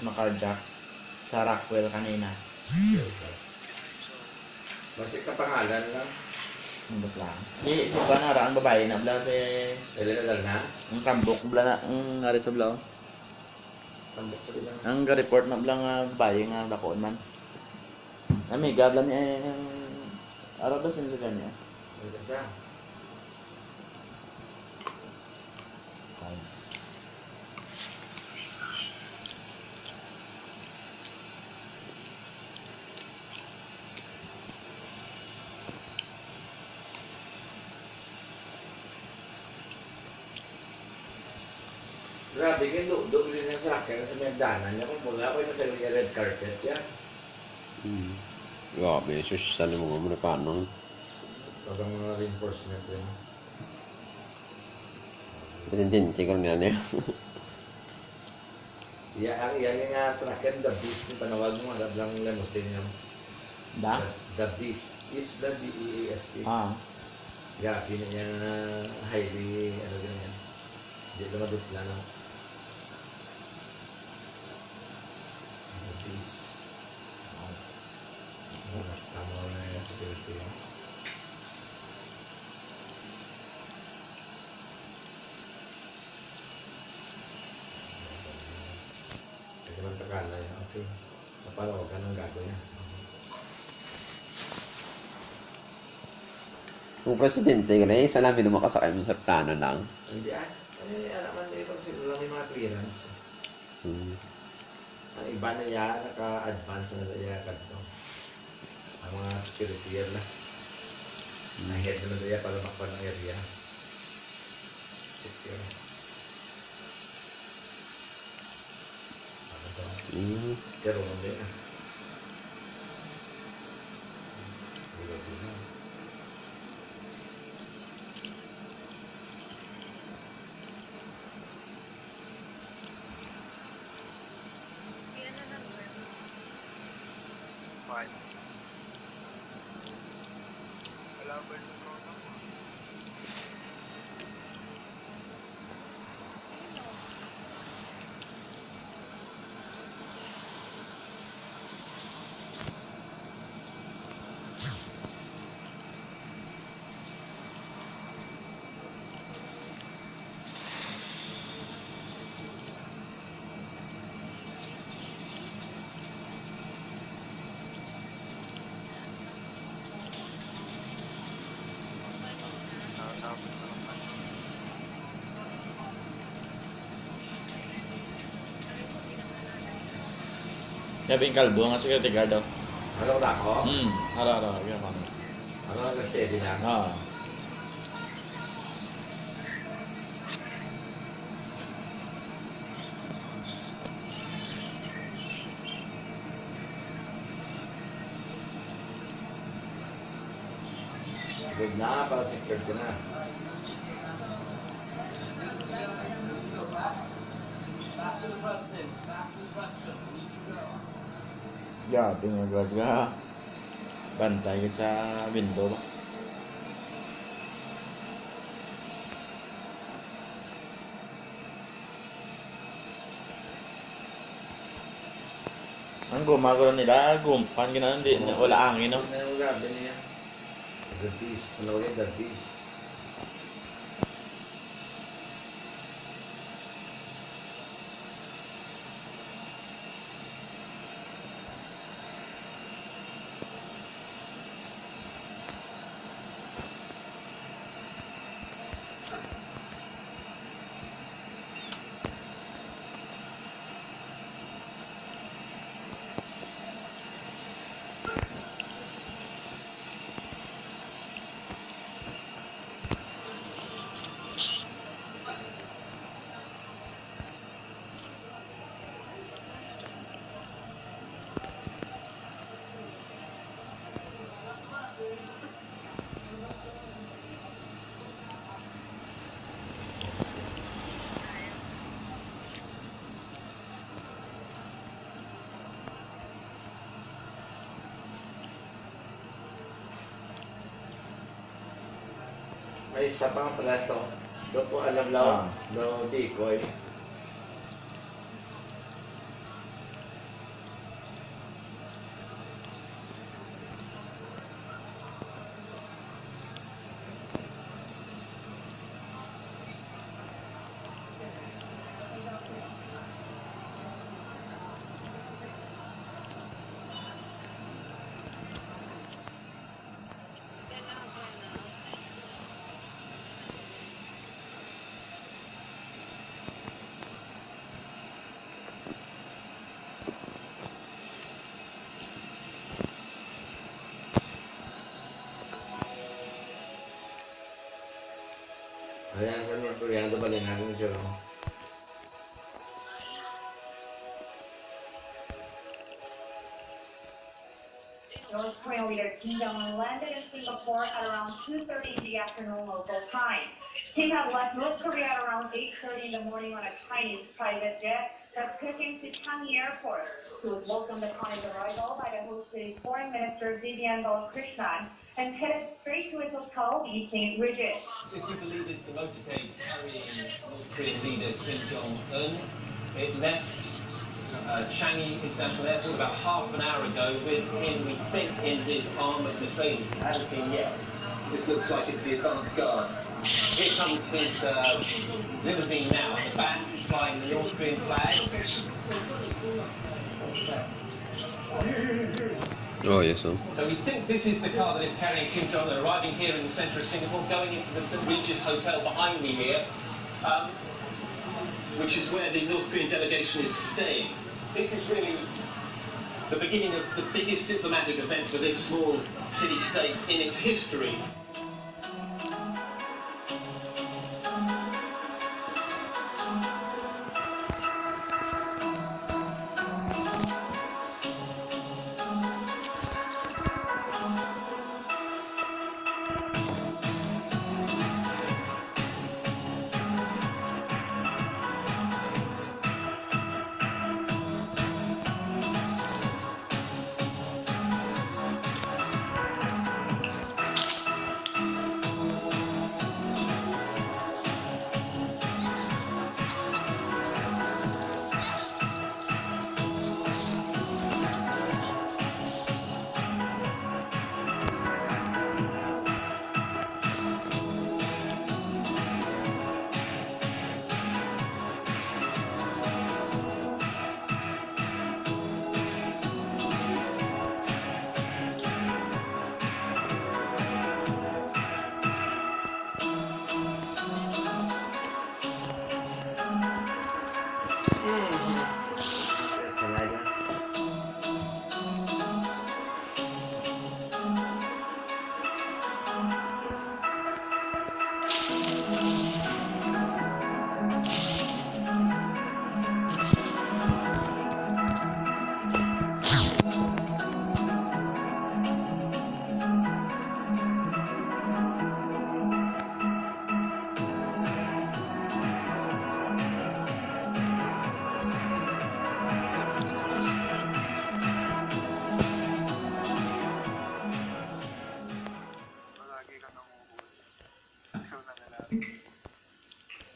Macarjack sa Rockwell kanina. Basta kapangalan lang. Hindi lang. Di, si Panara, ang babae na bla si... Dali na. Ang kambok bla na, ang ngari sa bla. Tambok sa bilang. Ang report na bla nga babae nga dakoon man. Amiga bla niya ang... Araw ba sin sa kanya? Ito siya. Grabe kayo, do rin yung sa akin sa magdanan niya. Kung mula ko yung nasa red carpet yan. Grabe, sus, sana mga Amerikano. Parang mga reinforcement rin. Pasintinti ko rin yan eh. Yan nga sa akin, the beast yung panawag mo, alam lang limousine yung Da? the beast. Is the D-E-A-S-T. Ah. Yeah, pinig niya na highly, ano ganyan. Hindi naman dupla lang. The beast. Tama na yung security yan. Teka lang takala yan. Okay. Napalaw ka ng gago yan. Kung presidente ka na, isa namin naman kasakay mo sa plano lang. Hindi naman dito sila lang may mga clearance. Ang iba na yan, naka-advance na nila kadto. Ang mga security yan na. Ahead na nila para makpan ng area. Secure. Ako sa pero hindi na. Sabi yung kalbo nga security guard daw. Ano na ako? Araw. Yan pa. Ano na steady lang? Ah. Good na, para secure ko na. Grabe nga guard ka. Bantay ka sa window ba? Ang gumagawa nila, gumpan gina hindi wala angin no. Ano grabe niya? The beast. Ano ulit? The beast. May isa pang plaso. Doon po alam lang. No, decoy. Koreano ba lang natin dyan? North Korean leader Kim Jong-un landed in Singapore at around 2:30 in the afternoon local time. Kim had left North Korea at around 8:30 in the morning on a Chinese private jet that took him to Changi Airport. He was welcomed upon his arrival by the host city's Foreign Minister Vivian Balakrishnan and headed straight to his hotel, the St. Regis. Just you believe it's the motorcade carrying North Korean leader Kim Jong-un. It left Changi International Airport about half an hour ago with him, we think, in his armoured Mercedes. I haven't seen yet. This looks like it's the advance guard. Here comes his limousine now, in the back, flying the North Korean flag. Oh, yes, sir. So we think this is the car that is carrying Kim Jong-un, arriving here in the centre of Singapore, going into the St. Regis Hotel behind me here, which is where the North Korean delegation is staying. This is really the beginning of the biggest diplomatic event for this small city-state in its history.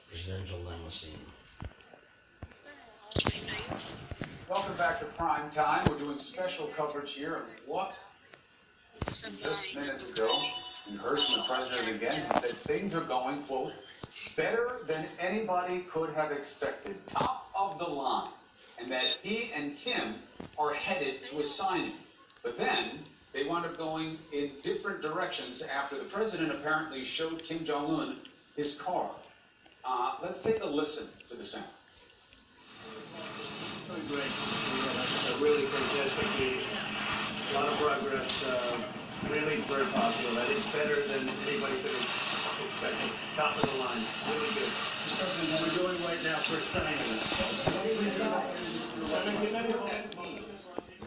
Presidential limousine. Welcome back to Prime Time. We're doing special coverage here. And what? Just minutes ago, we heard from the president again. He said things are going, quote, better than anybody could have expected. Top of the line. And that he and Kim are headed to a signing. But then they wound up going in different directions after the president apparently showed Kim Jong-un his car. Let's take a listen to the sound. Really great. Really fantastic. A lot of progress. Really very positive. I think better than anybody could have expected. Top of the line. Really good. President, what we're doing right now for signing.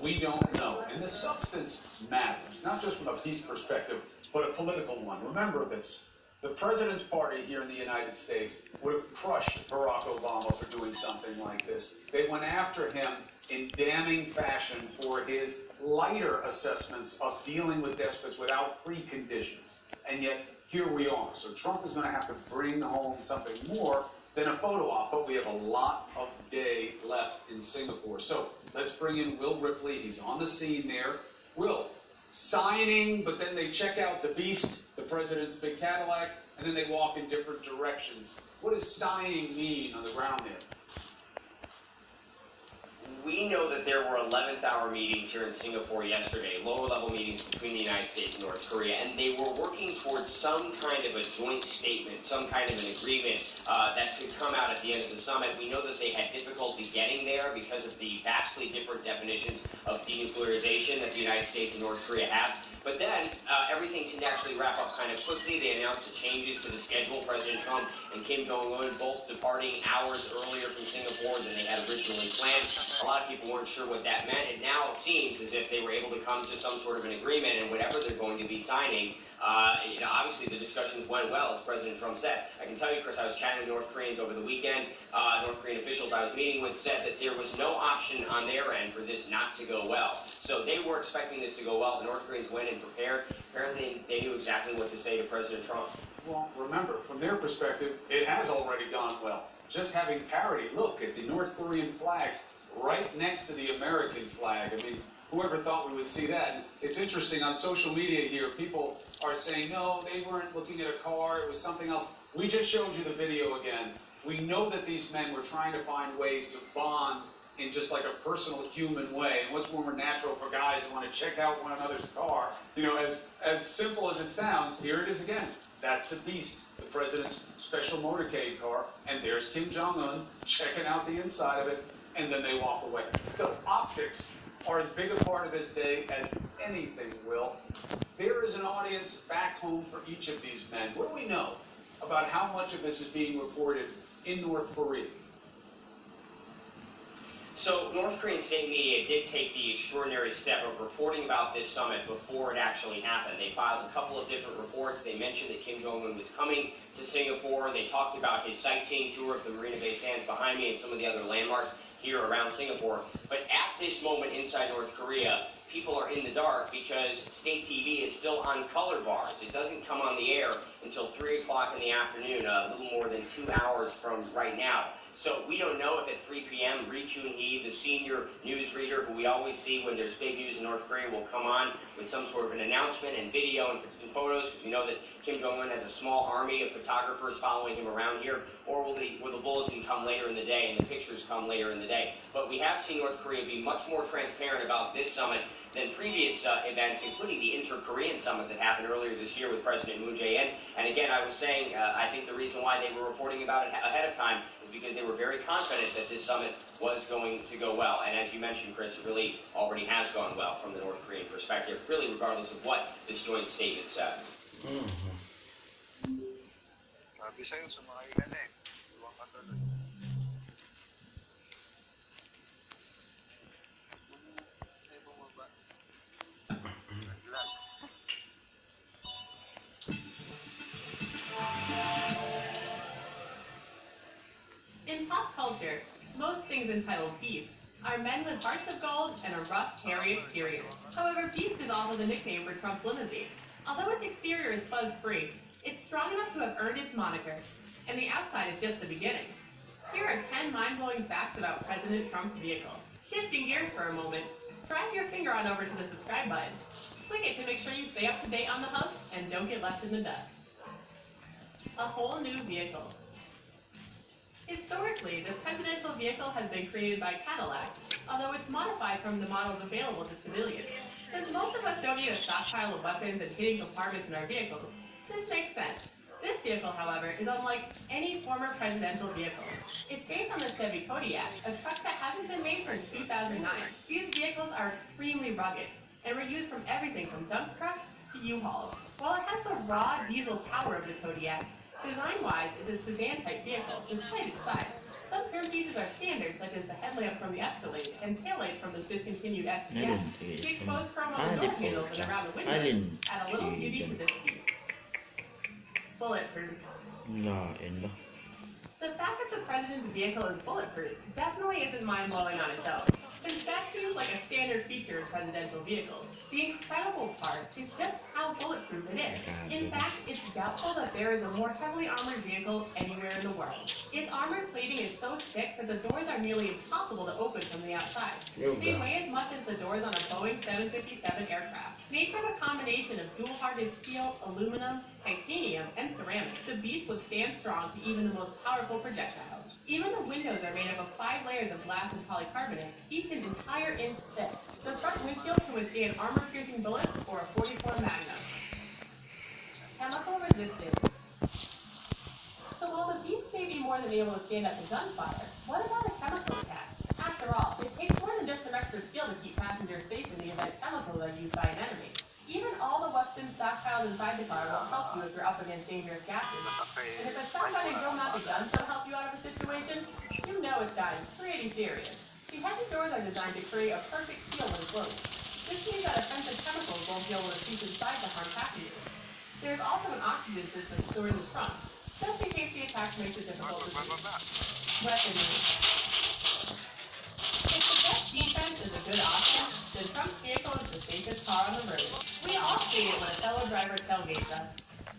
We don't know. And the substance matters, not just from a peace perspective, but a political one. Remember this. The president's party here in the United States would have crushed Barack Obama for doing something like this. They went after him in damning fashion for his lighter assessments of dealing with despots without preconditions. And yet, here we are. So Trump is going to have to bring home something more than a photo op, but we have a lot of day left in Singapore. So let's bring in Will Ripley. He's on the scene there. Will, signing, but then they check out the beast, the president's big Cadillac, and then they walk in different directions. What does signing mean on the ground there? We know that there were 11th hour meetings here in Singapore yesterday, lower level meetings between the United States and North Korea, and they were working towards some kind of a joint statement, some kind of an agreement that could come out at the end of the summit. We know that they had difficulty getting there because of the vastly different definitions of denuclearization that the United States and North Korea have. But then everything seemed to actually wrap up kind of quickly. They announced the changes to the schedule. President Trump and Kim Jong-un both departing hours earlier from Singapore than they had originally planned. A lot of people weren't sure what that meant. It now seems as if they were able to come to some sort of an agreement, and whatever they're going to be signing, obviously the discussions went well, as President Trump said. I can tell you, Chris, I was chatting with North Koreans over the weekend. North Korean officials I was meeting with said that there was no option on their end for this not to go well. So they were expecting this to go well. The North Koreans went and prepared. Apparently, they knew exactly what to say to President Trump. Well, remember, from their perspective, it has already gone well. Just having parity, look at the North Korean flags right next to the American flag. I mean, whoever thought we would see that? And it's interesting, on social media here, people are saying, no, they weren't looking at a car, it was something else. We just showed you the video again. We know that these men were trying to find ways to bond in just like a personal human way. And what's more natural for guys who want to check out one another's car? You know, as simple as it sounds, here it is again. That's the Beast, the president's special motorcade car. And there's Kim Jong-un checking out the inside of it, and then they walk away. So optics are as big a part of this day as anything, Will. There is an audience back home for each of these men. What do we know about how much of this is being reported in North Korea? So North Korean state media did take the extraordinary step of reporting about this summit before it actually happened. They filed a couple of different reports. They mentioned that Kim Jong-un was coming to Singapore. They talked about his sightseeing tour of the Marina Bay Sands behind me and some of the other landmarks here around Singapore. But at this moment inside North Korea, people are in the dark because state TV is still on color bars. It doesn't come on the air until 3 o'clock in the afternoon, a little more than 2 hours from right now. So we don't know if at 3 p.m. Ri Chun-hee, the senior newsreader who we always see when there's big news in North Korea, will come on with some sort of an announcement and video and photos, because we know that Kim Jong-un has a small army of photographers following him around here, or will the bulletin come later in the day and the pictures come later in the day. But we have seen North Korea be much more transparent about this summit than previous events, including the Inter-Korean summit that happened earlier this year with President Moon Jae-in. And again, I was saying, I think the reason why they were reporting about it ahead of time is because they were very confident that this summit was going to go well. And as you mentioned, Chris, it really already has gone well from the North Korean perspective, really regardless of what this joint statement says. Sabi sa'yo, sumakay ka na eh. Iwan ka tuloy. Ay, bumaba. Naglag. In pop culture, most things entitled Beast are men with hearts of gold and a rough, hairy exterior. However, Beast is also the nickname for Trump's limousine. Although its exterior is fuzz-free, it's strong enough to have earned its moniker, and the outside is just the beginning. Here are 10 mind-blowing facts about President Trump's vehicle. Shifting gears for a moment, drag your finger on over to the subscribe button. Click it to make sure you stay up to date on the hub and don't get left in the dust. A whole new vehicle. Historically, the presidential vehicle has been created by Cadillac, although it's modified from the models available to civilians. Since most of us don't need a stockpile of weapons and hidden compartments in our vehicles, this makes sense. This vehicle, however, is unlike any former presidential vehicle. It's based on the Chevy Kodiak, a truck that hasn't been made since 2009. These vehicles are extremely rugged and were used from everything from dump trucks to U-Hauls. While it has the raw diesel power of the Kodiak, design-wise, it's a sedan-type vehicle, despite its size. Some trim pieces are standard, such as the headlamp from the Escalade and taillights from the discontinued SDS. The exposed chrome on the door handles and around the windows add a little beauty to this piece. Bulletproof. The fact that the president's vehicle is bulletproof definitely isn't mind-blowing on its own, since that seems like a standard feature of presidential vehicles. The incredible part is just how bulletproof it is. In fact, it's doubtful that there is a more heavily armored vehicle anywhere in the world. Its armored plating is so thick that the doors are nearly impossible to open from the outside. They weigh as much as the doors on a Boeing 757 aircraft. Made from a combination of dual-harnessed steel, aluminum, titanium, and ceramic, the Beast withstands strong to even the most powerful projectiles. Even the windows are made up of 5 layers of glass and polycarbonate, each an entire entire inch thick. The front windshield can withstand armor-piercing bullets or a .44 Magnum. Chemical resistance. So while the Beast may be more than able to stand up to gunfire, what about a chemical attack? After all, it takes more than just some extra skill to keep passengers safe in the event chemicals are used by an enemy. Even all the weapons stockpiled inside the car won't help you if you're up against dangerous gases. And if a shotgun and drill-mounted guns don't help you out of a situation, you know it's gotten pretty serious. The heavy doors are designed to create a perfect seal when closed. This means that offensive chemicals won't be able to seep inside to harm passengers. There's also an oxygen system stored in the trunk, just in case the attack makes it difficult to breathe. Weaponry. If the best defense is a good option, then Trump's vehicle is the safest car on the road. We all see it when a fellow driver tailgates us.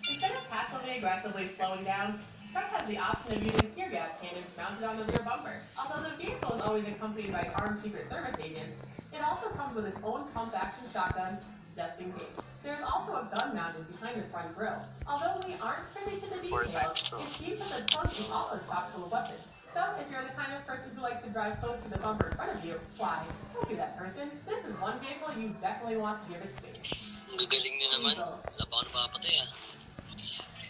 Instead of passively aggressively slowing down, Trump has the option of using tear gas cannons mounted on the rear bumper. Although the vehicle is always accompanied by armed Secret Service agents, it also comes with its own pump-action shotgun, just in case. There's also a gun mounted behind the front grille. Although we aren't privy to the details, it seems that the trunk is also chock full of weapons. So, if you're the kind of person who likes to drive close to the bumper in front of you, why, don't be that person. This is one vehicle you definitely want to give it space. Gagaling nyo naman. Diesel. Wala pa ako napapatay ah.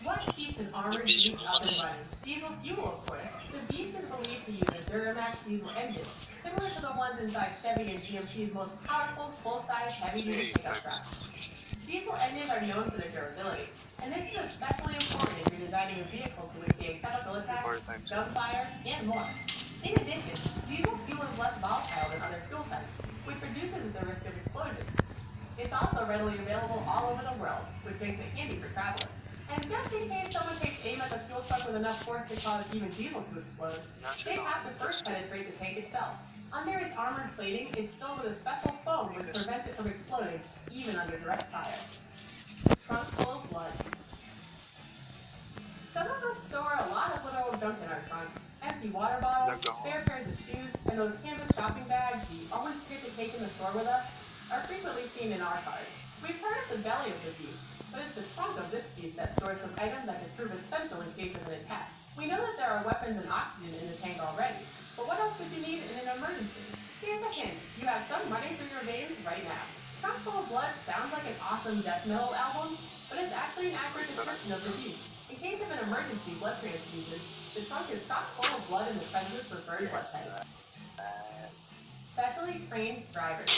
What keeps an armored beast up and running? Diesel fuel, of course. The Beast is believed to use a Duramax diesel engine, similar to the ones inside Chevy and GMC's most powerful, full-size, heavy-duty pickup trucks. Diesel engines are known for their durability, and this is especially important if you're designing a vehicle to withstand chemical attacks, gunfire, and more. In addition, diesel fuel is less volatile than other fuel types, which reduces the risk of explosions. It's also readily available all over the world, which makes it handy for travelers. And just in case someone takes aim at the fuel truck with enough force to cause even diesel to explode, they have to first penetrate the tank itself. Under its armored plating is filled with a special foam which prevents it from exploding, even under direct fire. Trunk full of blood. Some of us store a lot of literal junk in our trunks. Empty water bottles, spare pairs of shoes, and those canvas shopping bags we always forget to take in the store with us are frequently seen in our cars. We've heard of the belly of the beast, but it's the trunk of this beast that stores some items that could prove essential in case of an attack. We know that there are weapons and oxygen in the tank already, but what else would you need in an emergency? Here's a hint. You have some running through your veins right now. Trunk Full of Blood sounds like an awesome death metal album, but it's actually an accurate description of the beast. In case of an emergency blood transfusion, the trunk is chock full of blood in the president's preferred blood type. Specially trained drivers.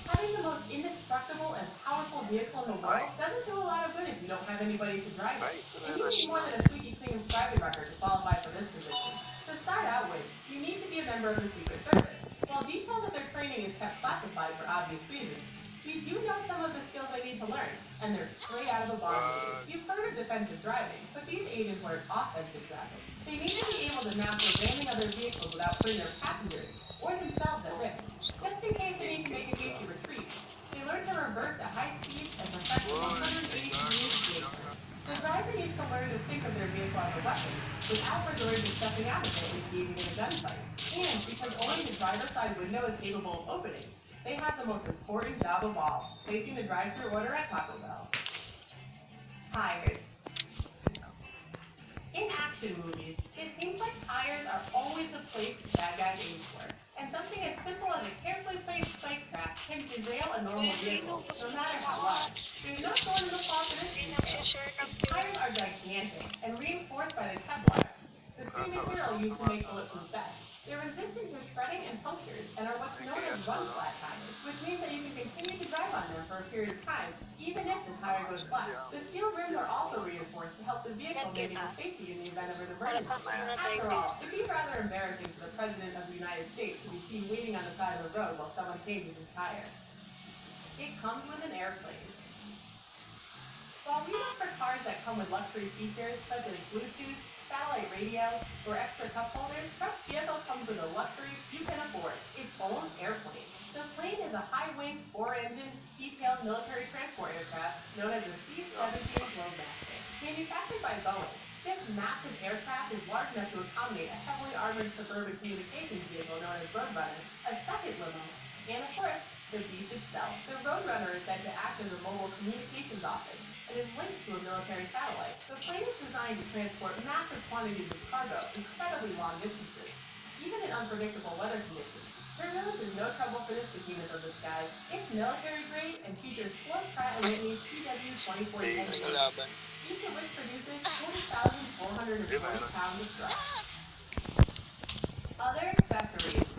Having the most indestructible and powerful vehicle in the world doesn't do a lot of good if you don't have anybody to drive it. And you need more than a squeaky clean driving record to qualify for this position. To start out with, you need to be a member of the Secret Service. While details of their training is kept classified for obvious reasons, we do know some of the skills they need to learn, and they're straight out of a Bond movie. You've heard of defensive driving, but these agents learn offensive driving. They need to be able to master ramming other vehicles without putting their passengers or themselves at risk. Just in case they need to make a hasty retreat, they learn to reverse at high speeds and perfect 180 degrees station. The driver needs to learn to think of their vehicle as a weapon without resorting to stepping out of it and engaging in a gunfight. And because only the driver's side window is capable of opening, they have the most important job of all, placing the drive-thru order at Taco Bell. Tires. In action movies, it seems like tires are always the place the bad guys aim for. And something as simple as a carefully placed spike trap can derail a normal vehicle, no matter how loud. There's no shortage of flaws in this detail. Its tires are gigantic and reinforced by the Kevlar, the same material used to make bulletproof vests. They're resistant to shredding and punctures and are what's known as run-flat tires, which means that you can continue to drive on them for a period of time, even if the tire goes flat. The steel rims are also reinforced to help the vehicle maintain safety in the event of an emergency. After all, it'd be rather embarrassing for the President of the United States to be seen waiting on the side of the road while someone changes his tire. It comes with an airplane. While we look for cars that come with luxury features such as Bluetooth, satellite radio, or extra cup holders, Trump's vehicle comes with a luxury you can afford, its own airplane. The plane is a high-wing, 4-engine, T-tailed military transport aircraft known as the C-17 Globemaster. Manufactured by Boeing, this massive aircraft is large enough to accommodate a heavily armored suburban communications vehicle known as Roadrunner, a second limo, and of course, the Beast itself. The Roadrunner is said to act as a mobile communications office and is linked to a military satellite. The plane is designed to transport massive quantities of cargo incredibly long distances, even in unpredictable weather conditions. Turbulence is units of the sky. It's military grade and features 4 Pratt & Whitney PW-24 engines, each of which produces 40,440 pounds of thrust. Other accessories.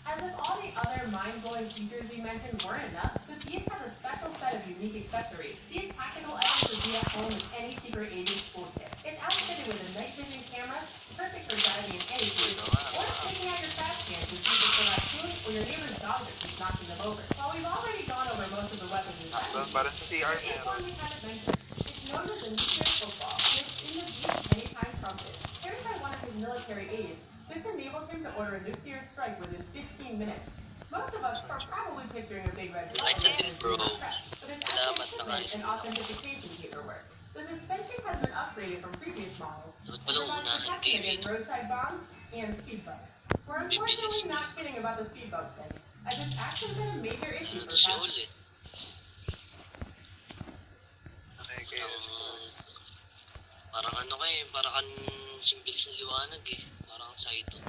As if all the other mind-blowing features we mentioned weren't enough, the Beast has a special set of unique accessories. These tactical items would be at home with any secret agent's toolkit. It's outfitted with a night vision camera, perfect for diving in any vehicle, or taking out your trash can to see if it's a raccoon or your neighbor's dog that keeps knocking them over. While we've already gone over most of the weapons and strategies, Para sa CR there is one we haven't mentioned. It's known as the nuclear football, and it's in the Beast's anytime trumpet. Carried by one of his military aides, this enables him to order a nuclear strike within 15 minutes. Most of us are probably picturing a big red button, Bro. but it's actually shipment and authentication paperwork. The suspension has been upgraded from previous models and provides protection against roadside bombs and speed bumps. We're unfortunately not kidding about the speed bump thing, as it's actually been a major issue for passengers. Parang ano kayo, parang kan simple sa liwanag eh. Parang Saito.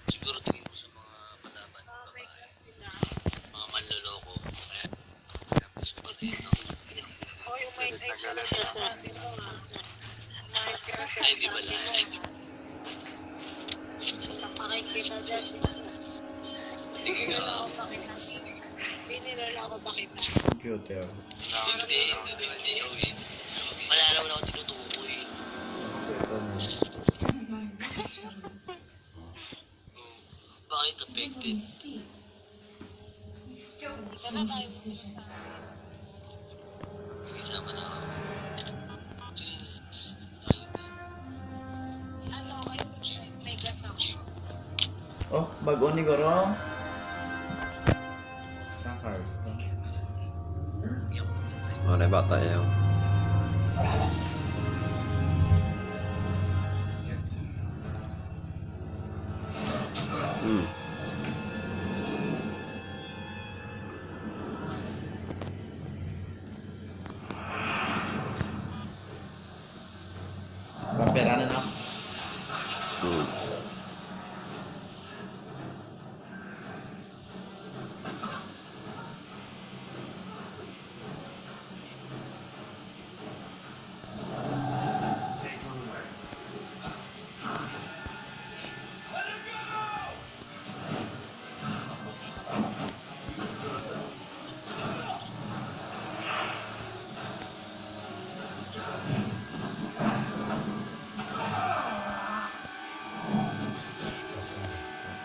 Siguro tingin mo sa mga palaban, babae, mga manloloko. Kaya super kayo, no? Hoy, umayos-ayos ka na sinasabi mo ha. Umayos ka na Ay, di sinasabi ba mo. lang? Sampakin kita dyan. Binilala ko pa kita. Cute yun. Hindi. Wala naman ako tinutukoy. Bakit affected? Isama na ako. Ano kayo? May gas ako. Oh, bago ni Goro. Sakar. Mana bata yun? Pera na na.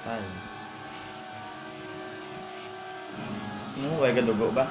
Ay. Ano, may kadugo ba?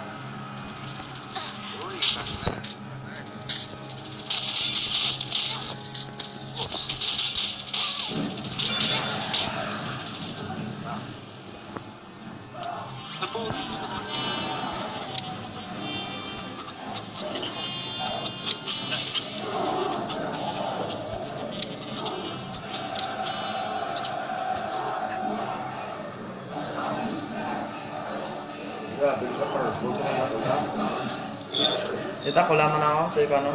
Ita, kulaman ako sa ikano.